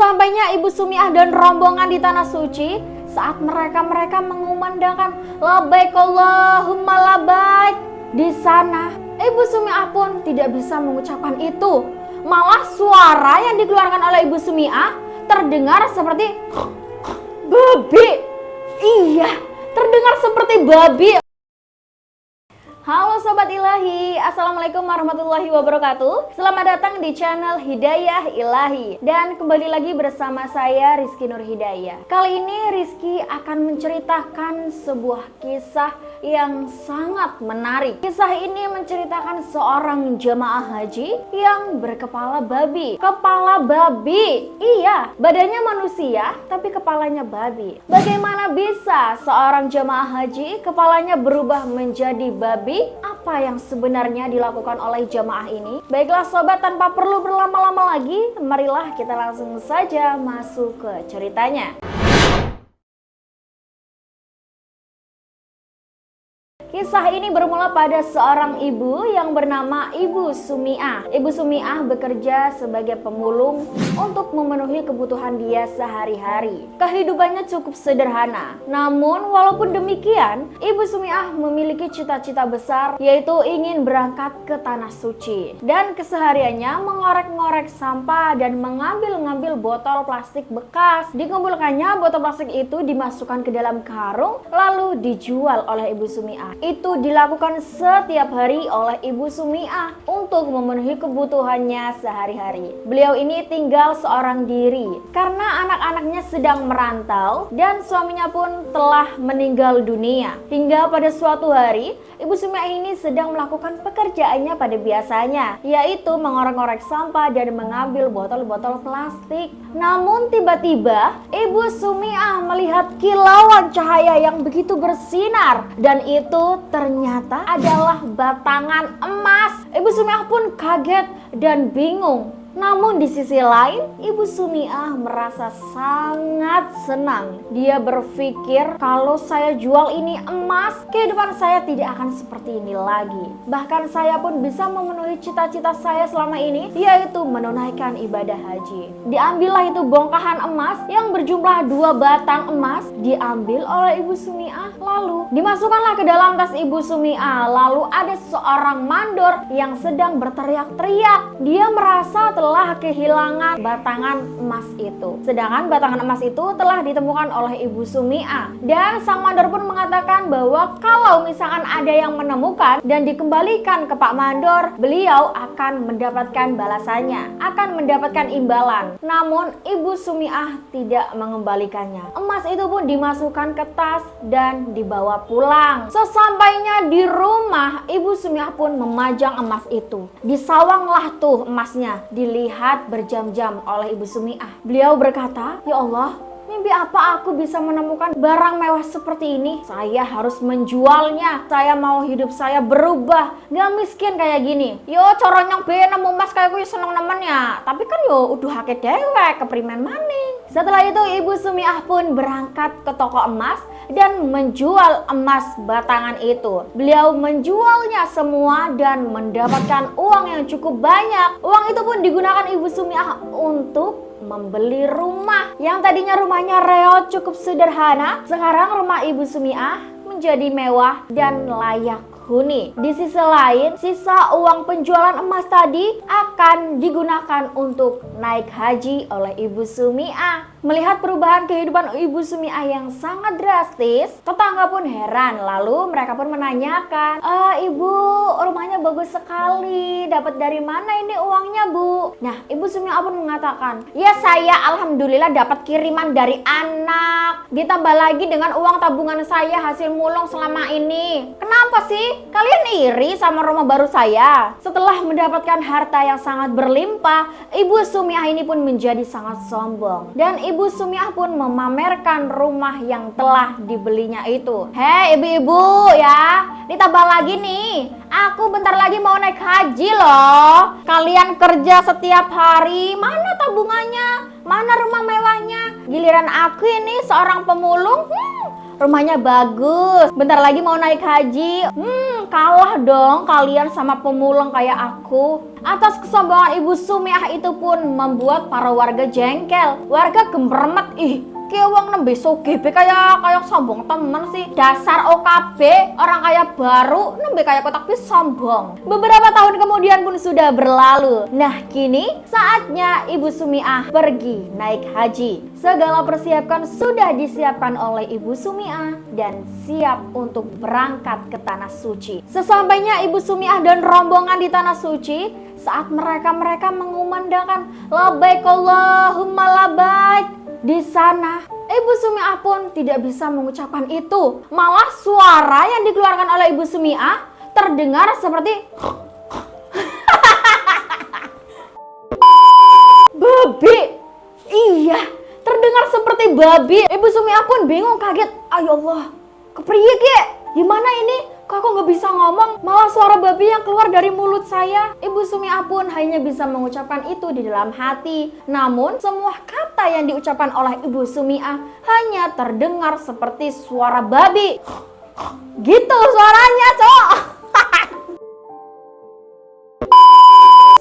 Sesampainya Ibu Sumiah dan rombongan di tanah suci, saat mereka mengumandangkan labbaik Allahumma labbaik, di sana Ibu Sumiah pun tidak bisa mengucapkan itu. Malah suara yang dikeluarkan oleh Ibu Sumiah terdengar seperti babi. Iya, terdengar seperti babi. Halo Sobat Ilahi, Assalamualaikum warahmatullahi wabarakatuh. Selamat datang di channel Hidayah Ilahi. Dan kembali lagi bersama saya Rizky Nur Hidayah. Kali ini Rizky akan menceritakan sebuah kisah yang sangat menarik. Kisah ini menceritakan seorang jemaah haji yang berkepala babi. Kepala babi, iya, badannya manusia tapi kepalanya babi. Bagaimana bisa seorang jemaah haji kepalanya berubah menjadi babi? Apa yang sebenarnya dilakukan oleh jamaah ini? Baiklah sobat, tanpa perlu berlama-lama lagi, marilah kita langsung saja masuk ke ceritanya. Kisah ini bermula pada seorang ibu yang bernama Ibu Sumiah. Ibu Sumiah bekerja sebagai pemulung untuk memenuhi kebutuhan dia sehari-hari. Kehidupannya cukup sederhana. Namun walaupun demikian, Ibu Sumiah memiliki cita-cita besar, yaitu ingin berangkat ke tanah suci. Dan kesehariannya mengorek-ngorek sampah dan mengambil-ngambil botol plastik bekas. Dikumpulkannya botol plastik itu dimasukkan ke dalam karung lalu dijual oleh Ibu Sumiah. Itu dilakukan setiap hari oleh Ibu Sumiah untuk memenuhi kebutuhannya sehari-hari. Beliau ini tinggal seorang diri karena anak-anaknya sedang merantau dan suaminya pun telah meninggal dunia. Hingga pada suatu hari, Ibu Sumiah ini sedang melakukan pekerjaannya pada biasanya, yaitu mengorek-ngorek sampah dan mengambil botol-botol plastik. Namun tiba-tiba Ibu Sumiah melihat kilauan cahaya yang begitu bersinar, dan itu ternyata adalah batangan emas. Ibu Sumiah pun kaget dan bingung. Namun di sisi lain, Ibu Sumiah merasa sangat senang. Dia berpikir, kalau saya jual ini emas, kehidupan saya tidak akan seperti ini lagi. Bahkan saya pun bisa memenuhi cita-cita saya selama ini, yaitu menunaikan ibadah haji. Diambillah itu bongkahan emas yang berjumlah 2 batang emas, diambil oleh Ibu Sumiah, lalu dimasukkanlah ke dalam tas Ibu Sumiah. Lalu ada seorang mandor yang sedang berteriak-teriak. Dia merasa telah kehilangan batangan emas itu. Sedangkan batangan emas itu telah ditemukan oleh Ibu Sumiah. Dan sang mandor pun mengatakan bahwa kalau misalkan ada yang menemukan dan dikembalikan ke Pak Mandor, beliau akan mendapatkan balasannya, akan mendapatkan imbalan. Namun Ibu Sumiah tidak mengembalikannya. Emas itu pun dimasukkan ke tas dan dibawa pulang. Sesampainya di rumah, Ibu Sumiah pun memajang emas itu. Disawanglah tuh emasnya, dilihat berjam-jam oleh Ibu Sumiah. Beliau berkata, "Ya Allah, mimpi apa aku bisa menemukan barang mewah seperti ini? Saya harus menjualnya. Saya mau hidup saya berubah, gak miskin kayak gini. Yo coronyong be nemu emas kayak gue seneng nemen ya. Tapi kan yo udah hake dewek keprimen maning." Setelah itu Ibu Sumiah pun berangkat ke toko emas dan menjual emas batangan itu. Beliau menjualnya semua dan mendapatkan uang yang cukup banyak. Uang itu pun digunakan Ibu Sumiah untuk membeli rumah. Yang tadinya rumahnya reot cukup sederhana, sekarang rumah Ibu Sumiah menjadi mewah dan layak huni. Di sisi lain, sisa uang penjualan emas tadi akan digunakan untuk naik haji oleh Ibu Sumiah. Melihat perubahan kehidupan Ibu Sumiah yang sangat drastis, tetangga pun heran. Lalu mereka pun menanyakan, "Ibu, rumahnya bagus sekali. Dapat dari mana ini uangnya, Bu?" Nah, Ibu Sumiah pun mengatakan, "Ya saya alhamdulillah dapat kiriman dari anak. Ditambah lagi dengan uang tabungan saya hasil mulung selama ini. Kenapa sih kalian iri sama rumah baru saya?" Setelah mendapatkan harta yang sangat berlimpah, Ibu Sumiah ini pun menjadi sangat sombong. Dan Ibu Sumiah pun memamerkan rumah yang telah dibelinya itu. "Hei ibu-ibu ya, ditambah lagi nih, aku bentar lagi mau naik haji loh. Kalian kerja setiap hari, mana tabungannya? Mana rumah mewahnya? Giliran aku ini seorang pemulung, rumahnya bagus, bentar lagi mau naik haji. Kalah dong kalian sama pemulung kayak aku. Atas kesombongan Ibu Sumiah itu pun membuat para warga jengkel. Warga gemremet, kayak wong nembe sugih kayak sombong temen sih. Dasar OKB, orang kaya baru nembe kayak kotak bis sombong. Beberapa tahun kemudian pun sudah berlalu. Nah, kini saatnya Ibu Sumiah pergi naik haji. Segala persiapan sudah disiapkan oleh Ibu Sumiah dan siap untuk berangkat ke tanah suci. Sesampainya Ibu Sumiah dan rombongan di tanah suci, saat mereka mengumandangkan labbaik Allahumma labbaik, di sana Ibu Sumiah pun tidak bisa mengucapkan itu. Malah suara yang dikeluarkan oleh Ibu Sumiah terdengar seperti babi. Iya, terdengar seperti babi. Ibu Sumiah pun bingung, kaget. Ayo Allah, kepriye ki? Gimana ini? Kok aku nggak bisa ngomong? Malah suara babi yang keluar dari mulut saya. Ibu Sumiah pun hanya bisa mengucapkan itu di dalam hati. Namun semua kata yang diucapkan oleh Ibu Sumiah hanya terdengar seperti suara babi. Gitu suaranya, cowok.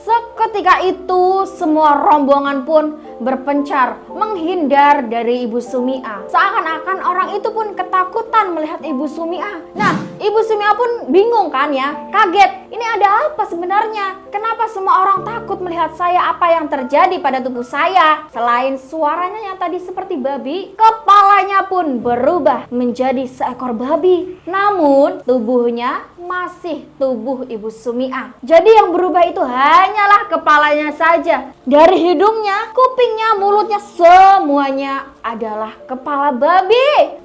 Seketika itu semua rombongan pun berpencar menghindar dari Ibu Sumiah. Seakan-akan orang itu pun ketakutan melihat Ibu Sumiah. Nah, Ibu Sumiah pun bingung kan ya, kaget. Ini ada apa sebenarnya? Kenapa semua orang takut melihat saya? Apa yang terjadi pada tubuh saya? Selain suaranya yang tadi seperti babi, kepalanya pun berubah menjadi seekor babi. Namun tubuhnya masih tubuh Ibu Sumiah. Jadi yang berubah itu hanyalah kepalanya saja. Dari hidungnya, kupingnya, mulutnya, semuanya adalah kepala babi.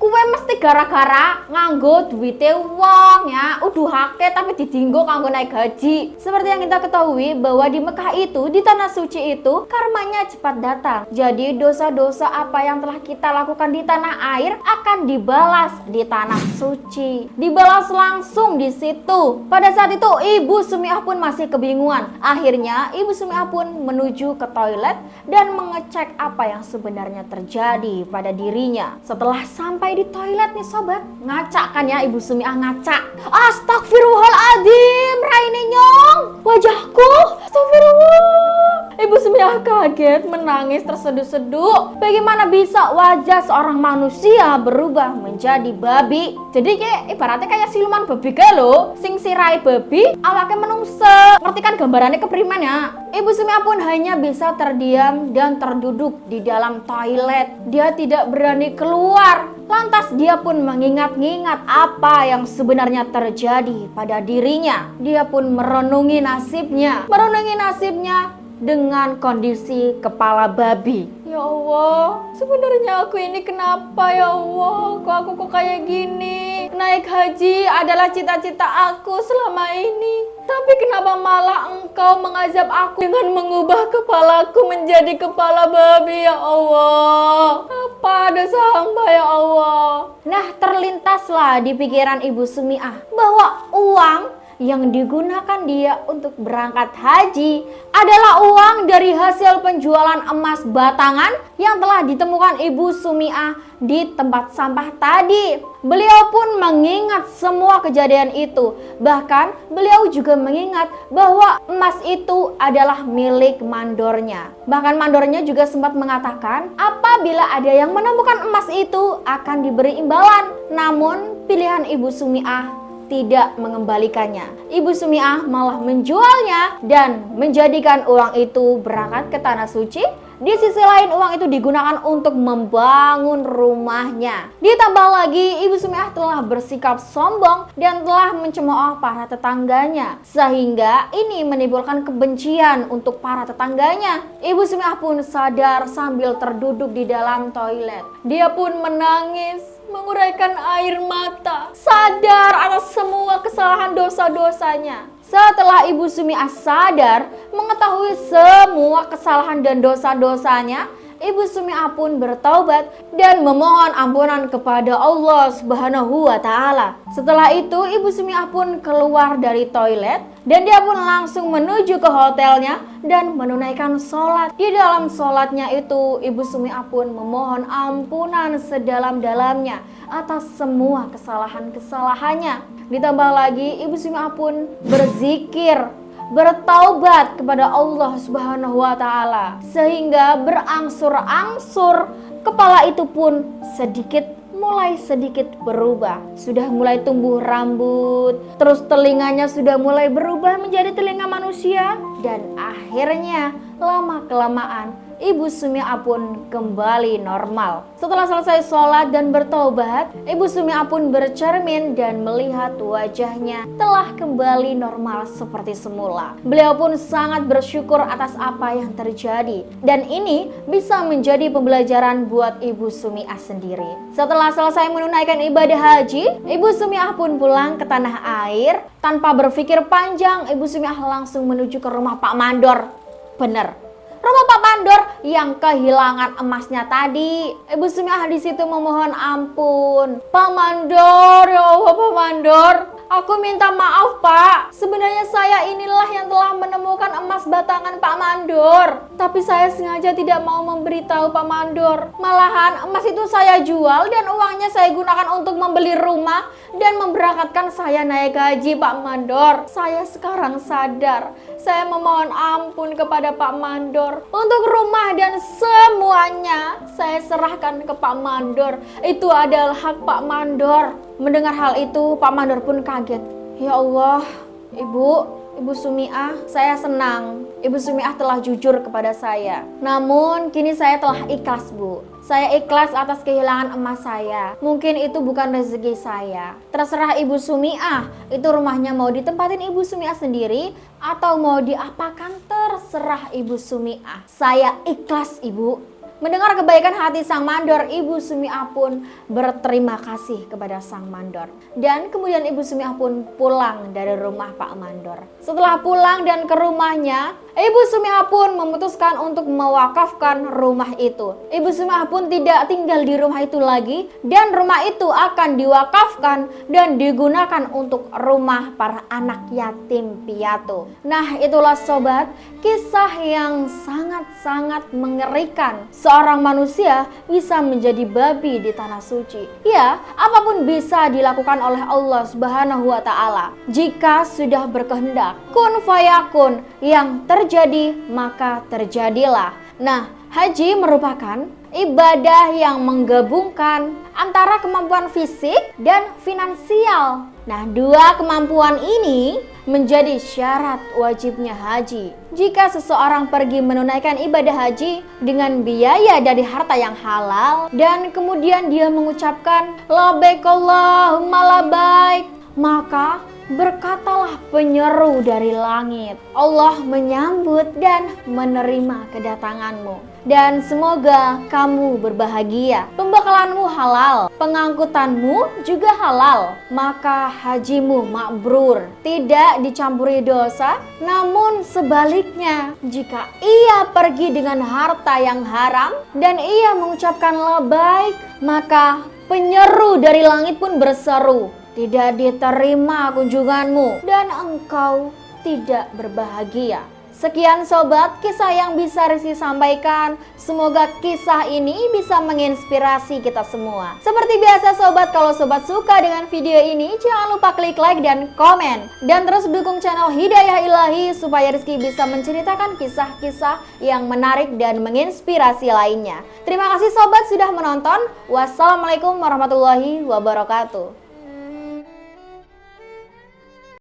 Kue mesti gara-gara nganggo duwite wong ya, uduhake tapi didinggo kanggo naik haji. Seperti yang kita ketahui bahwa di Mekah itu, di tanah suci itu, karmanya cepat datang. Jadi dosa-dosa apa yang telah kita lakukan di tanah air akan dibalas di tanah suci. Dibalas langsung di situ. Pada saat itu Ibu Sumiah pun masih kebingungan. Akhirnya Ibu Sumiah pun menuju ke toilet dan mengecek apa yang sebenarnya terjadi pada dirinya. Setelah sampai di toilet nih sobat, ngacak kan ya, Ibu Sumiah ngacak. Astagfirullahaladzim, Raine Nyong, wajahku, astagfirullah. Ibu Sumiah kaget, menangis terseduh-seduh. Bagaimana bisa wajah seorang manusia berubah menjadi babi? Jadi kayak ibaratnya kayak siluman babi ke lo, sing sirai babi, awake menungse. Ngerti kan gambarannya kepriman ya? Ibu Sumiah pun hanya bisa terdiam dan terduduk di dalam toilet. Dia tidak berani keluar. Lantas dia pun mengingat-ingat apa yang sebenarnya terjadi pada dirinya. Dia pun merenungi nasibnya dengan kondisi kepala babi. Ya Allah, sebenarnya aku ini kenapa ya Allah? Kok kayak gini? Naik haji adalah cita-cita aku selama ini. Tapi kenapa malah Engkau mengazab aku dengan mengubah kepalaku menjadi kepala babi ya Allah? Apa dosa hamba ya Allah? Nah, terlintaslah di pikiran Ibu Sumiah bahwa uang yang digunakan dia untuk berangkat haji adalah uang dari hasil penjualan emas batangan yang telah ditemukan Ibu Sumiah di tempat sampah tadi. Beliau pun mengingat semua kejadian itu. Bahkan beliau juga mengingat bahwa emas itu adalah milik mandornya. Bahkan mandornya juga sempat mengatakan apabila ada yang menemukan emas itu akan diberi imbalan. Namun pilihan Ibu Sumiah tidak mengembalikannya. Ibu Sumiah malah menjualnya dan menjadikan uang itu berangkat ke tanah suci. Di sisi lain uang itu digunakan untuk membangun rumahnya. Ditambah lagi Ibu Sumiah telah bersikap sombong dan telah mencemooh para tetangganya, sehingga ini menimbulkan kebencian untuk para tetangganya. Ibu Sumiah pun sadar sambil terduduk di dalam toilet. Dia pun menangis, menguraikan air mata, sadar atas semua kesalahan dosa-dosanya. Setelah Ibu Sumiah sadar mengetahui semua kesalahan dan dosa-dosanya, Ibu Sumi'ah pun bertaubat dan memohon ampunan kepada Allah Subhanahu wa Ta'ala. Setelah itu, Ibu Sumi'ah pun keluar dari toilet dan dia pun langsung menuju ke hotelnya dan menunaikan sholat. Di dalam sholatnya itu, Ibu Sumi'ah pun memohon ampunan sedalam-dalamnya atas semua kesalahan-kesalahannya. Ditambah lagi, Ibu Sumi'ah pun berzikir, bertaubat kepada Allah Subhanahu wa Ta'ala, sehingga berangsur-angsur kepala itu pun mulai sedikit berubah. Sudah mulai tumbuh rambut, terus telinganya sudah mulai berubah menjadi telinga manusia, dan akhirnya lama-kelamaan Ibu Sumi'ah pun kembali normal. Setelah selesai sholat dan bertaubat, Ibu Sumi'ah pun bercermin dan melihat wajahnya telah kembali normal seperti semula. Beliau pun sangat bersyukur atas apa yang terjadi, dan ini bisa menjadi pembelajaran buat Ibu Sumi'ah sendiri. Setelah selesai menunaikan ibadah haji, Ibu Sumi'ah pun pulang ke tanah air. Tanpa berpikir panjang, Ibu Sumi'ah langsung menuju ke rumah Pak Mandor. Bener, rumah Pak Mandor yang kehilangan emasnya tadi. Ibu Sumi'ah di situ memohon ampun. Pak Mandor, ya Allah Pak Mandor, aku minta maaf Pak. Sebenarnya saya inilah yang telah menemukan emas batangan Pak Mandor. Tapi saya sengaja tidak mau memberitahu Pak Mandor. Malahan emas itu saya jual dan uangnya saya gunakan untuk membeli rumah dan memberangkatkan saya naik haji Pak Mandor. Saya sekarang sadar. Saya memohon ampun kepada Pak Mandor. Untuk rumah dan semuanya saya serahkan ke Pak Mandor. Itu adalah hak Pak Mandor. Mendengar hal itu, Pak Mandor pun kaget. Ya Allah, Ibu Sumi'ah, saya senang Ibu Sumi'ah telah jujur kepada saya. Namun kini saya telah ikhlas Bu. Saya ikhlas atas kehilangan emas saya. Mungkin itu bukan rezeki saya. Terserah Ibu Sumi'ah, itu rumahnya mau ditempatin Ibu Sumi'ah sendiri atau mau diapakan, terserah Ibu Sumi'ah. Saya ikhlas Ibu. Mendengar kebaikan hati Sang Mandor, Ibu Sumi'ah pun berterima kasih kepada Sang Mandor. Dan kemudian Ibu Sumi'ah pun pulang dari rumah Pak Mandor. Setelah pulang dan ke rumahnya, Ibu Sumi'ah pun memutuskan untuk mewakafkan rumah itu. Ibu Sumi'ah pun tidak tinggal di rumah itu lagi, dan rumah itu akan diwakafkan dan digunakan untuk rumah para anak yatim piatu. Nah, itulah sobat, kisah yang sangat-sangat mengerikan. Seorang manusia bisa menjadi babi di tanah suci. Ya, apapun bisa dilakukan oleh Allah Subhanahu wa Ta'ala jika sudah berkehendak. Kun fayakun, yang terjadi maka terjadilah. Nah, haji merupakan ibadah yang menggabungkan antara kemampuan fisik dan finansial. Nah, dua kemampuan ini menjadi syarat wajibnya haji. Jika seseorang pergi menunaikan ibadah haji dengan biaya dari harta yang halal dan kemudian dia mengucapkan labbaik Allahumma labbaik, maka berkatalah penyeru dari langit, Allah menyambut dan menerima kedatanganmu. Dan semoga kamu berbahagia. Pembekalanmu halal, pengangkutanmu juga halal, maka hajimu mabrur, tidak dicampuri dosa. Namun sebaliknya, jika ia pergi dengan harta yang haram dan ia mengucapkan labbaik, maka penyeru dari langit pun berseru, tidak diterima kunjunganmu dan engkau tidak berbahagia. Sekian sobat, kisah yang bisa Rizky sampaikan. Semoga kisah ini bisa menginspirasi kita semua. Seperti biasa sobat, kalau sobat suka dengan video ini, jangan lupa klik like dan komen. Dan terus dukung channel Hidayah Ilahi supaya Rizky bisa menceritakan kisah-kisah yang menarik dan menginspirasi lainnya. Terima kasih sobat sudah menonton. Wassalamualaikum warahmatullahi wabarakatuh.